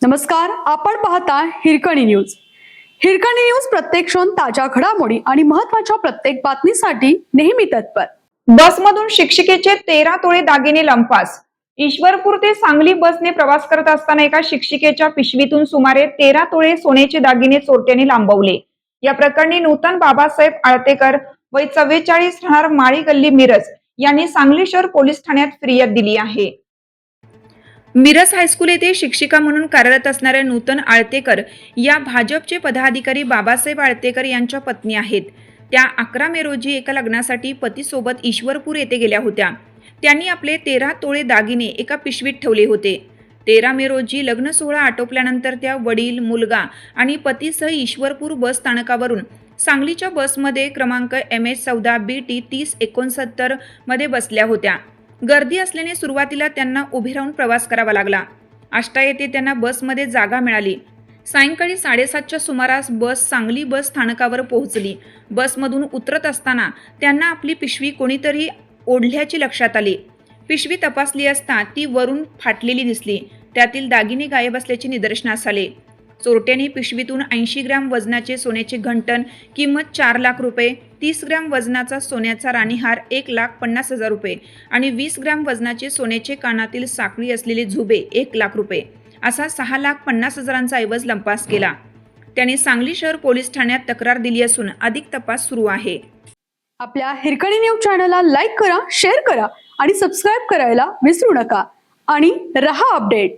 नमस्कार, आपण पाहता हिरकणी न्यूज. हिरकणी न्यूज प्रत्येक क्षण ताज्या घडामोडी आणि महत्त्वाच्या प्रत्येक बातमीसाठी नेहमी तत्पर. बसमधून शिक्षिकेचे 13 तोळे दागिने लंपास. ईश्वरपूर ते सांगली बसने प्रवास करत असताना एका शिक्षिकेच्या पिशवीतून सुमारे 13 तोळे सोन्याचे दागिने चोरट्यांनी लांबवले. या प्रकरणी नूतन बाबासाहेब आळतेकर वय 44 राहणार माळी गल्ली मिरज यांनी सांगली शहर पोलीस ठाण्यात फिर्याद दिली आहे. मिरज हायस्कूल येथे शिक्षिका म्हणून कार्यरत असणाऱ्या नूतन आळतेकर या भाजपचे पदाधिकारी बाबासाहेब आळतेकर यांच्या पत्नी आहेत. त्या 11 मे रोजी एका लग्नासाठी पतीसोबत ईश्वरपूर येथे गेल्या होत्या. त्यांनी आपले 13 तोळे दागिने एका पिशवीत ठेवले होते. 13 मे रोजी लग्न सोहळा आटोपल्यानंतर त्या वडील, मुलगा आणि पतीसह ईश्वरपूर बस स्थानकावरून सांगलीच्या बसमध्ये क्रमांक MS14 BT 3069 मध्ये बसल्या होत्या. गर्दी असल्याने सुरुवातीला त्यांना उभे राहून प्रवास करावा लागला. आष्टा येथे त्यांना बसमध्ये जागा मिळाली. सायंकाळी 7:30च्या सुमारास बस सांगली बस स्थानकावर पोहोचली. बसमधून उतरत असताना त्यांना आपली पिशवी कोणीतरी ओढल्याची लक्षात आली. पिशवी तपासली असता ती वरून फाटलेली दिसली. त्यातील दागिने गायब असल्याचे निदर्शनास आले. चोरट्यांनी पिशवीतून 80 ग्रॅम वजनाचे सोन्याचे घंटन किंमत 4 लाख रुपये, 30 ग्रॅम वजनाचा सोन्याचा राणीहार 1,50,000 रुपये आणि 20 ग्रॅम वजनाचे सोन्याचे कानातील साखळी असलेले झुबे 1 लाख रुपये असा 6,50,000चा ऐवज लंपास केला. त्यांनी सांगली शहर पोलीस ठाण्यात तक्रार दिली असून अधिक तपास सुरू आहे. आपल्या हिरकणी न्यूज चॅनलला लाईक करा, शेअर करा आणि सबस्क्राईब करायला विसरू नका आणि रहा अपडेट.